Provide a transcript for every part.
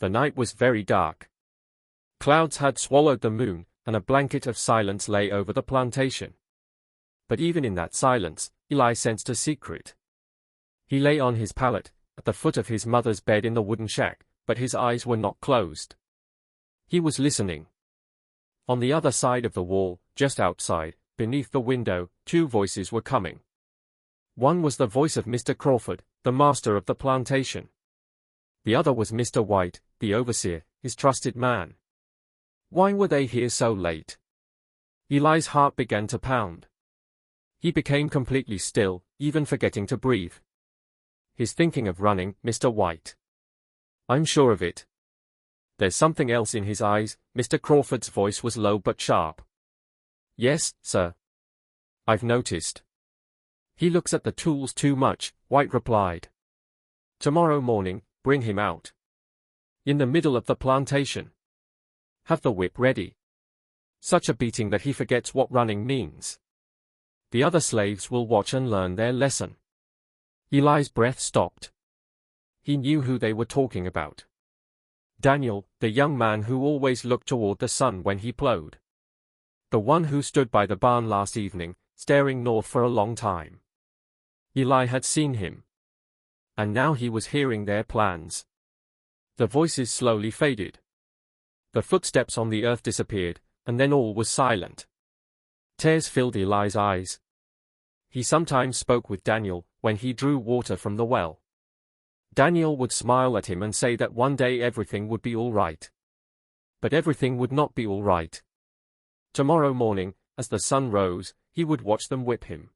The night was very dark. Clouds had swallowed the moon, and a blanket of silence lay over the plantation. But even in that silence, Eli sensed a secret. He lay on his pallet, at the foot of his mother's bed in the wooden shack, but his eyes were not closed. He was listening. On the other side of the wall, just outside, beneath the window, two voices were coming. One was the voice of Mr. Crawford, the master of the plantation. The other was Mr. White, the overseer, his trusted man. Why were they here so late? Eli's heart began to pound. He became completely still, even forgetting to breathe. He's thinking of running, Mr. White. I'm sure of it. There's something else in his eyes. Mr. Crawford's voice was low but sharp. Yes, sir. I've noticed. He looks at the tools too much, White replied. Tomorrow morning, bring him out. In the middle of the plantation. Have the whip ready. Such a beating that he forgets what running means. The other slaves will watch and learn their lesson. Eli's breath stopped. He knew who they were talking about. Daniel, the young man who always looked toward the sun when he plowed. The one who stood by the barn last evening, staring north for a long time. Eli had seen him. And now he was hearing their plans. The voices slowly faded. The footsteps on the earth disappeared, and then all was silent. Tears filled Eli's eyes. He sometimes spoke with Daniel, when he drew water from the well. Daniel would smile at him and say that one day everything would be all right. But everything would not be all right. Tomorrow morning, as the sun rose, he would watch them whip him.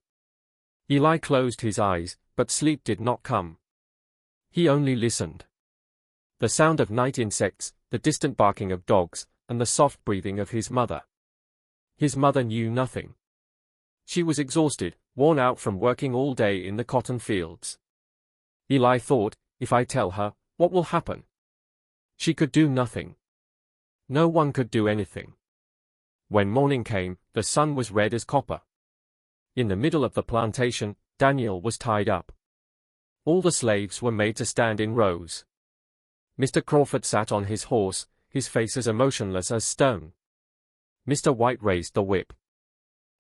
Eli closed his eyes, but sleep did not come. He only listened. The sound of night insects, the distant barking of dogs, and the soft breathing of his mother. His mother knew nothing. She was exhausted, worn out from working all day in the cotton fields. Eli thought, if I tell her, what will happen? She could do nothing. No one could do anything. When morning came, the sun was red as copper. In the middle of the plantation, Daniel was tied up. All the slaves were made to stand in rows. Mr. Crawford sat on his horse, his face as emotionless as stone. Mr. White raised the whip.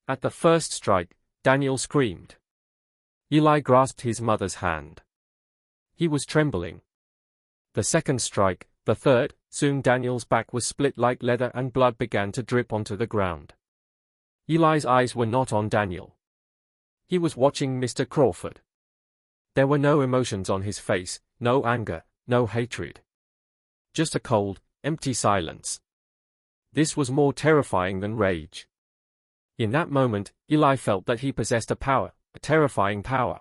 At the first strike, Daniel screamed. Eli grasped his mother's hand. He was trembling. The second strike, the third, soon Daniel's back was split like leather and blood began to drip onto the ground. Eli's eyes were not on Daniel. He was watching Mr. Crawford. There were no emotions on his face, no anger, no hatred. Just a cold, empty silence. This was more terrifying than rage. In that moment, Eli felt that he possessed a power, a terrifying power.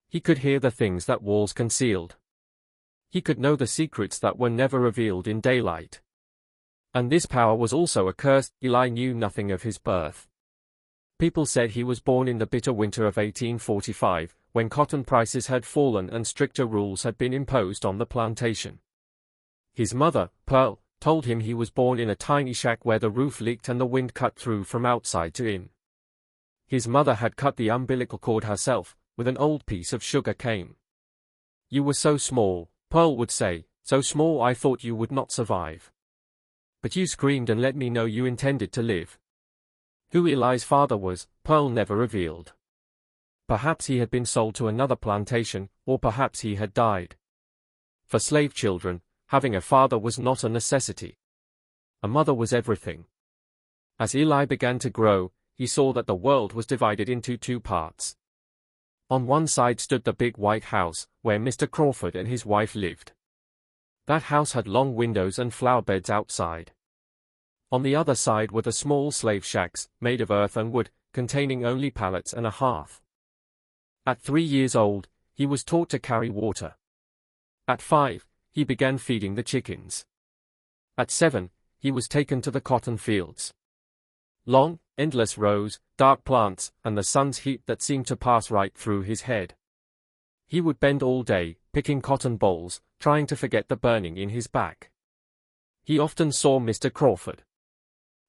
He could hear the things that walls concealed. He could know the secrets that were never revealed in daylight. And this power was also a curse. Eli knew nothing of his birth. People said he was born in the bitter winter of 1845, when cotton prices had fallen and stricter rules had been imposed on the plantation. His mother, Pearl, told him he was born in a tiny shack where the roof leaked and the wind cut through from outside to in. His mother had cut the umbilical cord herself, with an old piece of sugar cane. You were so small, Pearl would say, so small I thought you would not survive. But you screamed and let me know you intended to live. Who Eli's father was, Pearl never revealed. Perhaps he had been sold to another plantation, or perhaps he had died. For slave children, having a father was not a necessity. A mother was everything. As Eli began to grow, he saw that the world was divided into two parts. On one side stood the big white house, where Mr. Crawford and his wife lived. That house had long windows and flower beds outside. On the other side were the small slave shacks, made of earth and wood, containing only pallets and a hearth. At 3 years old, he was taught to carry water. At 5, he began feeding the chickens. At 7, he was taken to the cotton fields. Long, endless rows, dark plants, and the sun's heat that seemed to pass right through his head. He would bend all day, picking cotton bolls, trying to forget the burning in his back. He often saw Mr. Crawford,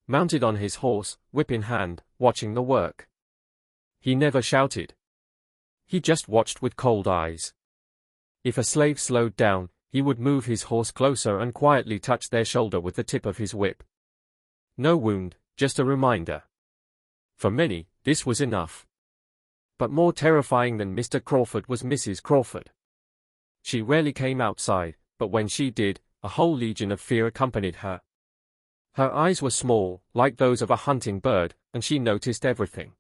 mounted on his horse, whip in hand, watching the work. He never shouted. He just watched with cold eyes. If a slave slowed down, he would move his horse closer and quietly touch their shoulder with the tip of his whip. No wound, just a reminder. For many, this was enough. But more terrifying than Mr. Crawford was Mrs. Crawford. She rarely came outside, but when she did, a whole legion of fear accompanied her. Her eyes were small, like those of a hunting bird, and she noticed everything.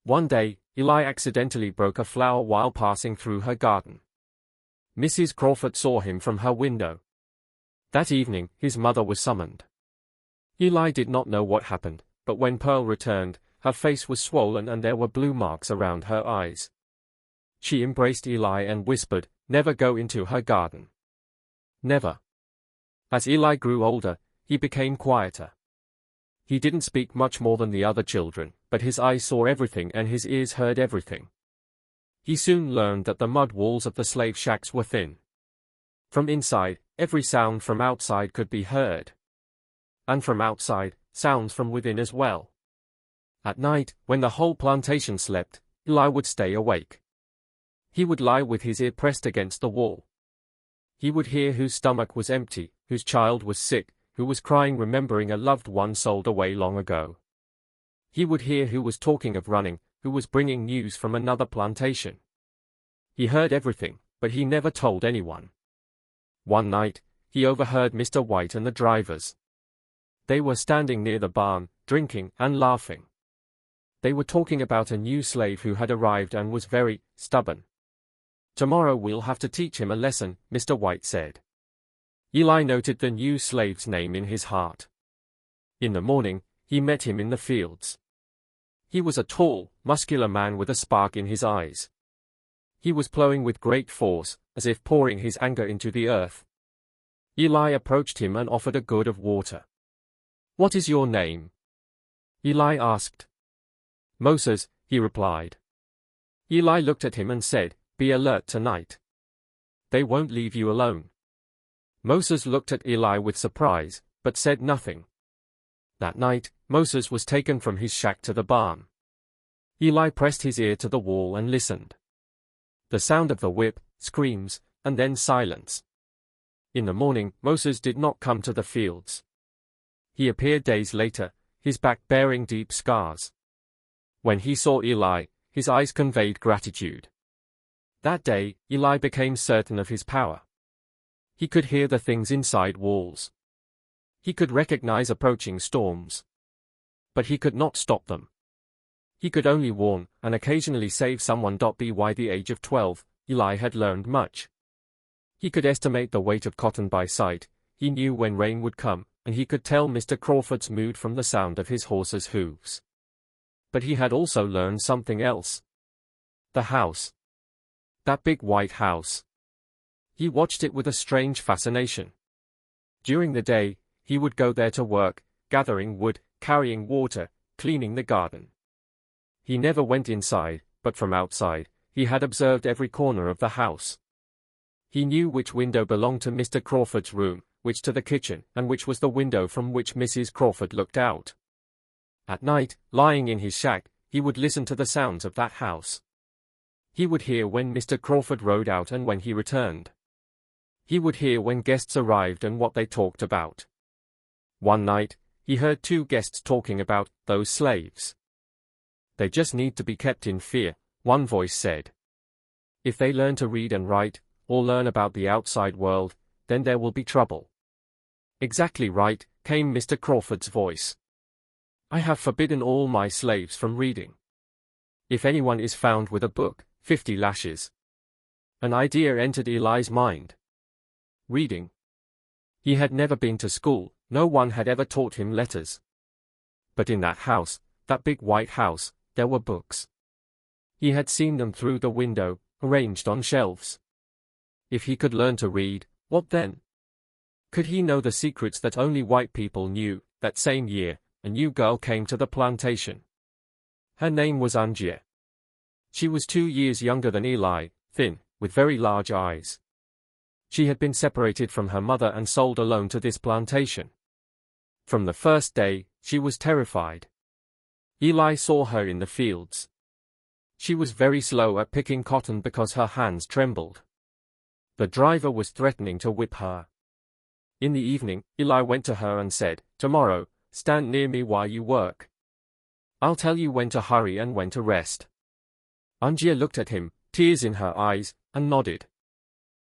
One day, Eli accidentally broke a flower while passing through her garden. Mrs. Crawford saw him from her window. That evening, his mother was summoned. Eli did not know what happened, but when Pearl returned, her face was swollen and there were blue marks around her eyes. She embraced Eli and whispered, "Never go into her garden." Never. As Eli grew older, he became quieter. He didn't speak much more than the other children, but his eyes saw everything and his ears heard everything. He soon learned that the mud walls of the slave shacks were thin. From inside, every sound from outside could be heard. And from outside, sounds from within as well. At night, when the whole plantation slept, Eli would stay awake. He would lie with his ear pressed against the wall. He would hear whose stomach was empty, whose child was sick, who was crying remembering a loved one sold away long ago. He would hear who was talking of running, who was bringing news from another plantation. He heard everything, but he never told anyone. One night, he overheard Mr. White and the drivers. They were standing near the barn, drinking and laughing. They were talking about a new slave who had arrived and was very stubborn. "Tomorrow we'll have to teach him a lesson," Mr. White said. Eli noted the new slave's name in his heart. In the morning, he met him in the fields. He was a tall, muscular man with a spark in his eyes. He was plowing with great force, as if pouring his anger into the earth. Eli approached him and offered a gourd of water. "What is your name?" Eli asked. "Moses," he replied. Eli looked at him and said, "Be alert tonight. They won't leave you alone." Moses looked at Eli with surprise, but said nothing. That night, Moses was taken from his shack to the barn. Eli pressed his ear to the wall and listened. The sound of the whip, screams, and then silence. In the morning, Moses did not come to the fields. He appeared days later, his back bearing deep scars. When he saw Eli, his eyes conveyed gratitude. That day, Eli became certain of his power. He could hear the things inside walls. He could recognize approaching storms. But he could not stop them. He could only warn, and occasionally save someone. By the age of 12, Eli had learned much. He could estimate the weight of cotton by sight, he knew when rain would come, and he could tell Mr. Crawford's mood from the sound of his horse's hooves. But he had also learned something else. The house. That big white house. He watched it with a strange fascination. During the day, he would go there to work, gathering wood, carrying water, cleaning the garden. He never went inside, but from outside, he had observed every corner of the house. He knew which window belonged to Mr. Crawford's room, which to the kitchen, and which was the window from which Mrs. Crawford looked out. At night, lying in his shack, he would listen to the sounds of that house. He would hear when Mr. Crawford rode out and when he returned. He would hear when guests arrived and what they talked about. One night, he heard two guests talking about those slaves. "They just need to be kept in fear," one voice said. "If they learn to read and write, or learn about the outside world, then there will be trouble." "Exactly right," came Mr. Crawford's voice. "I have forbidden all my slaves from reading. If anyone is found with a book, 50 lashes." An idea entered Eli's mind. Reading. He had never been to school, no one had ever taught him letters. But in that house, that big white house, there were books. He had seen them through the window, arranged on shelves. If he could learn to read, what then? Could he know the secrets that only white people knew? That same year, a new girl came to the plantation. Her name was Angier. She was 2 years younger than Eli, thin, with very large eyes. She had been separated from her mother and sold alone to this plantation. From the first day, she was terrified. Eli saw her in the fields. She was very slow at picking cotton because her hands trembled. The driver was threatening to whip her. In the evening, Eli went to her and said, "Tomorrow, stand near me while you work. I'll tell you when to hurry and when to rest." Angia looked at him, tears in her eyes, and nodded.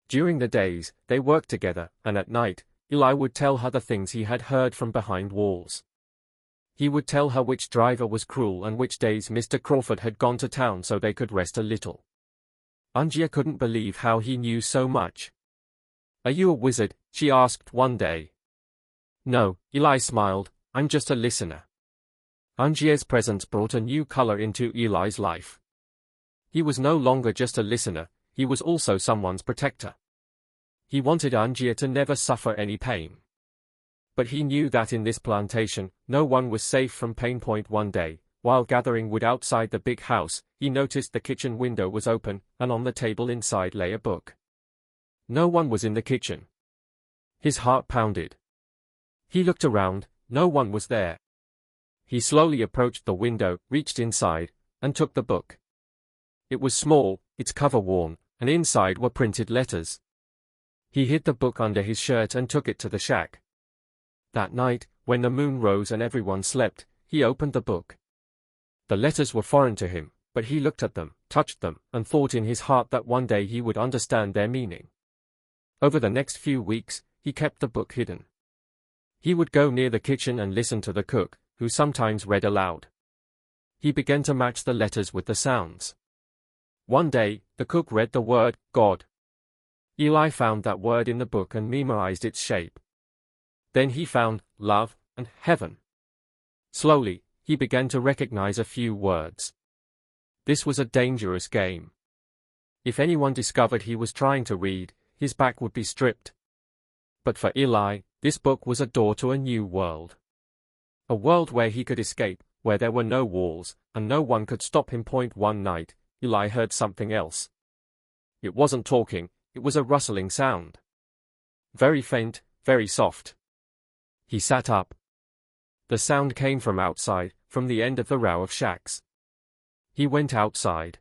During the days, they worked together, and at night, Eli would tell her the things he had heard from behind walls. He would tell her which driver was cruel and which days Mr. Crawford had gone to town so they could rest a little. Angia couldn't believe how he knew so much. "Are you a wizard?" she asked one day. "No," Eli smiled, "I'm just a listener." Angia's presence brought a new color into Eli's life. He was no longer just a listener, he was also someone's protector. He wanted Angia to never suffer any pain. But he knew that in this plantation, no one was safe from pain. One day, while gathering wood outside the big house, he noticed the kitchen window was open, and on the table inside lay a book. No one was in the kitchen. His heart pounded. He looked around, no one was there. He slowly approached the window, reached inside, and took the book. It was small, its cover worn, and inside were printed letters. He hid the book under his shirt and took it to the shack. That night, when the moon rose and everyone slept, he opened the book. The letters were foreign to him, but he looked at them, touched them, and thought in his heart that one day he would understand their meaning. Over the next few weeks, he kept the book hidden. He would go near the kitchen and listen to the cook, who sometimes read aloud. He began to match the letters with the sounds. One day, the cook read the word, God. Eli found that word in the book and memorized its shape. Then he found love and heaven. Slowly, he began to recognize a few words. This was a dangerous game. If anyone discovered he was trying to read, his back would be stripped. But for Eli, this book was a door to a new world. A world where he could escape, where there were no walls, and no one could stop him. One night, Eli heard something else. It wasn't talking, it was a rustling sound. Very faint, very soft. He sat up. The sound came from outside, from the end of the row of shacks. He went outside.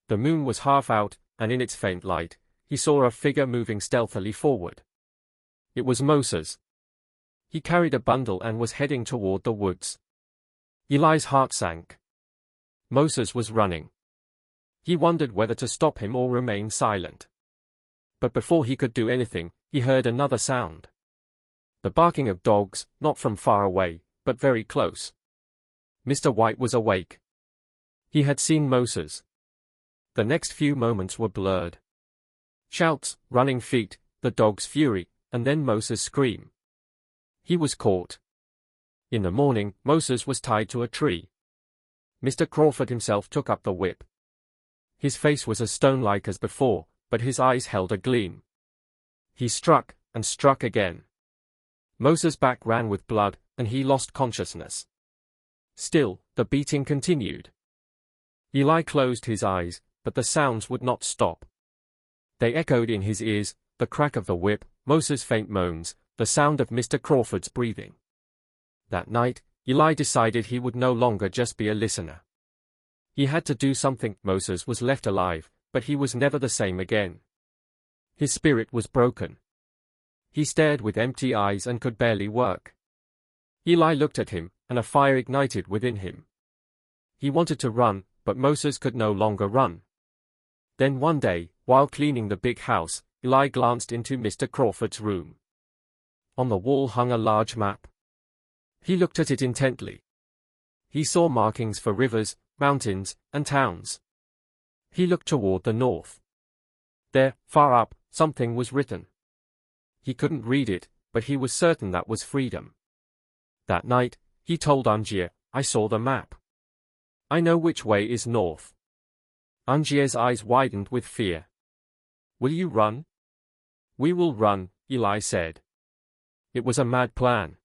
The moon was half out, and in its faint light, he saw a figure moving stealthily forward. It was Moses. He carried a bundle and was heading toward the woods. Eli's heart sank. Moses was running. He wondered whether to stop him or remain silent. But before he could do anything, he heard another sound. The barking of dogs, not from far away, but very close. Mr. White was awake. He had seen Moses. The next few moments were blurred. Shouts, running feet, the dog's fury, and then Moses' scream. He was caught. In the morning, Moses was tied to a tree. Mr. Crawford himself took up the whip. His face was as stone-like as before, but his eyes held a gleam. He struck, and struck again. Moses' back ran with blood, and he lost consciousness. Still, the beating continued. Eli closed his eyes, but the sounds would not stop. They echoed in his ears, the crack of the whip, Moses' faint moans, the sound of Mr. Crawford's breathing. That night, Eli decided he would no longer just be a listener. He had to do something. Moses was left alive, but he was never the same again. His spirit was broken. He stared with empty eyes and could barely work. Eli looked at him, and a fire ignited within him. He wanted to run, but Moses could no longer run. Then one day, while cleaning the big house, Eli glanced into Mr. Crawford's room. On the wall hung a large map. He looked at it intently. He saw markings for rivers, mountains, and towns. He looked toward the north. There, far up, something was written. He couldn't read it, but he was certain that was freedom. That night, he told Angia, "I saw the map. I know which way is north." Angia's eyes widened with fear. "Will you run?" "We will run," Eli said. It was a mad plan.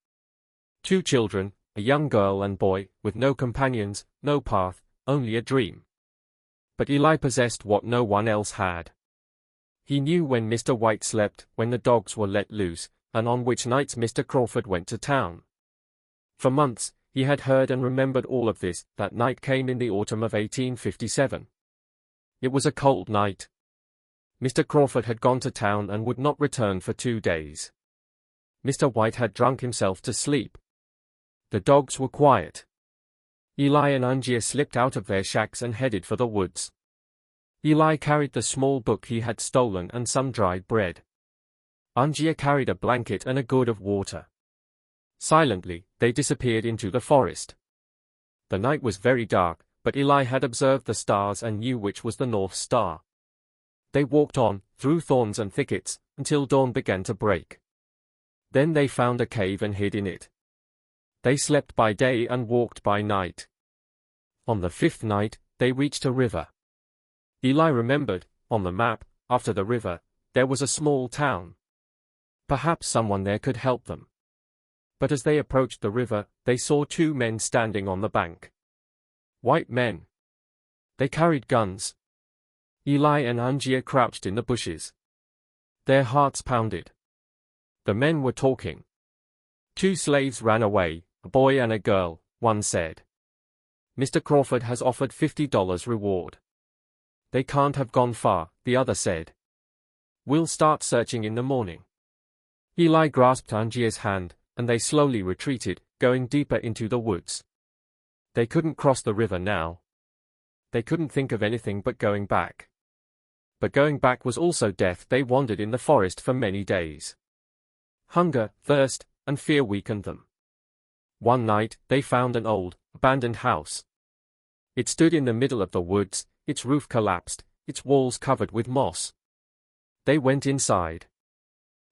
2 children, a young girl and boy, with no companions, no path, only a dream. But Eli possessed what no one else had. He knew when Mr. White slept, when the dogs were let loose, and on which nights Mr. Crawford went to town. For months, he had heard and remembered all of this. That night came in the autumn of 1857. It was a cold night. Mr. Crawford had gone to town and would not return for 2 days. Mr. White had drunk himself to sleep. The dogs were quiet. Eli and Angier slipped out of their shacks and headed for the woods. Eli carried the small book he had stolen and some dried bread. Angier carried a blanket and a gourd of water. Silently, they disappeared into the forest. The night was very dark, but Eli had observed the stars and knew which was the North Star. They walked on, through thorns and thickets, until dawn began to break. Then they found a cave and hid in it. They slept by day and walked by night. On the 5th night, they reached a river. Eli remembered, on the map, after the river, there was a small town. Perhaps someone there could help them. But as they approached the river, they saw 2 men standing on the bank. White men. They carried guns. Eli and Angier crouched in the bushes. Their hearts pounded. The men were talking. 2 slaves ran away, a boy and a girl, one said. Mr. Crawford has offered $50 reward. They can't have gone far, the other said. We'll start searching in the morning. Eli grasped Angier's hand, and they slowly retreated, going deeper into the woods. They couldn't cross the river now. They couldn't think of anything but going back. But going back was also death. They wandered in the forest for many days. Hunger, thirst, and fear weakened them. One night, they found an old, abandoned house. It stood in the middle of the woods, its roof collapsed, its walls covered with moss. They went inside.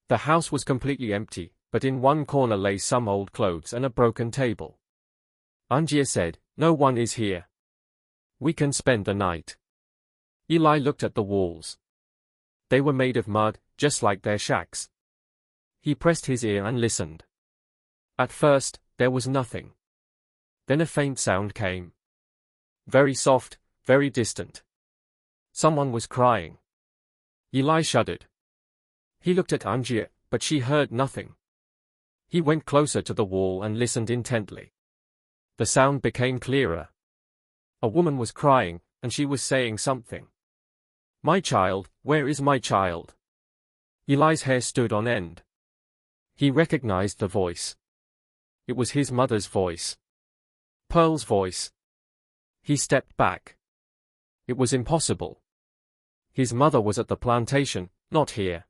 The house was completely empty, but in one corner lay some old clothes and a broken table. Angier said, "No one is here. We can spend the night." Eli looked at the walls. They were made of mud, just like their shacks. He pressed his ear and listened. At first, there was nothing. Then a faint sound came. Very soft, very distant. Someone was crying. Eli shuddered. He looked at Angier, but she heard nothing. He went closer to the wall and listened intently. The sound became clearer. A woman was crying, and she was saying something. "My child, where is my child?" Eli's hair stood on end. He recognized the voice. It was his mother's voice. Pearl's voice. He stepped back. It was impossible. His mother was at the plantation, not here.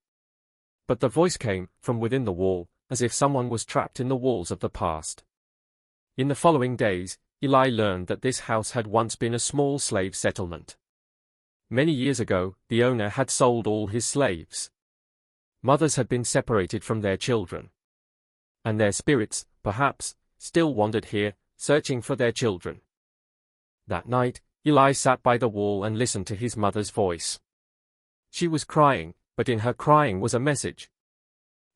But the voice came from within the wall, as if someone was trapped in the walls of the past. In the following days, Eli learned that this house had once been a small slave settlement. Many years ago, the owner had sold all his slaves. Mothers had been separated from their children. And their spirits, perhaps, still wandered here, searching for their children. That night, Eli sat by the wall and listened to his mother's voice. She was crying, but in her crying was a message.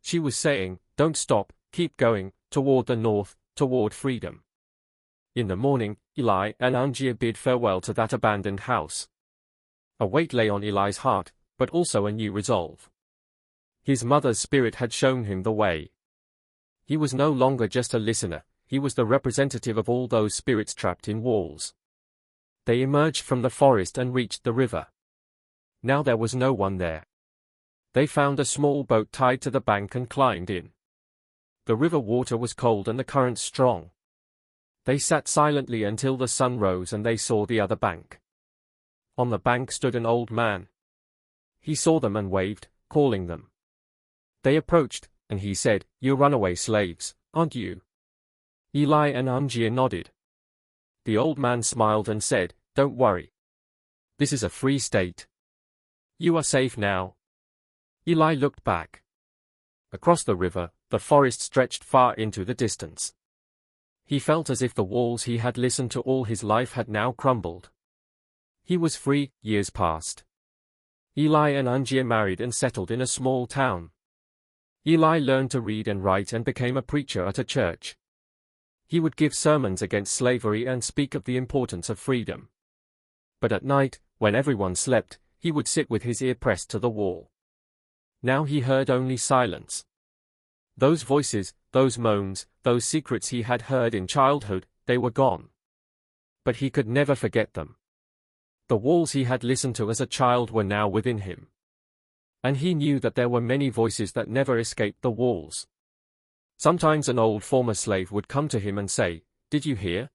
She was saying, "Don't stop, keep going, toward the north, toward freedom." In the morning, Eli and Angier bid farewell to that abandoned house. A weight lay on Eli's heart, but also a new resolve. His mother's spirit had shown him the way. He was no longer just a listener, he was the representative of all those spirits trapped in walls. They emerged from the forest and reached the river. Now there was no one there. They found a small boat tied to the bank and climbed in. The river water was cold and the current strong. They sat silently until the sun rose and they saw the other bank. On the bank stood an old man. He saw them and waved, calling them. They approached, and he said, "You're runaway slaves, aren't you?" Eli and Angier nodded. The old man smiled and said, "Don't worry. This is a free state. You are safe now." Eli looked back. Across the river, the forest stretched far into the distance. He felt as if the walls he had listened to all his life had now crumbled. He was free. Years passed. Eli and Angier married and settled in a small town. Eli learned to read and write and became a preacher at a church. He would give sermons against slavery and speak of the importance of freedom. But at night, when everyone slept, he would sit with his ear pressed to the wall. Now he heard only silence. Those voices, those moans, those secrets he had heard in childhood, they were gone. But he could never forget them. The walls he had listened to as a child were now within him. And he knew that there were many voices that never escaped the walls. Sometimes an old former slave would come to him and say, "Did you hear?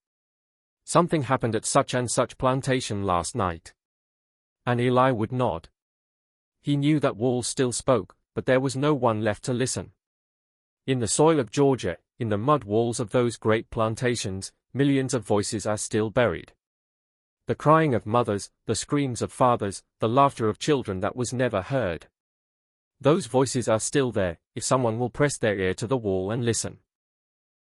Something happened at such and such plantation last night." And Eli would nod. He knew that walls still spoke, but there was no one left to listen. In the soil of Georgia, in the mud walls of those great plantations, millions of voices are still buried. The crying of mothers, the screams of fathers, the laughter of children that was never heard. Those voices are still there, if someone will press their ear to the wall and listen.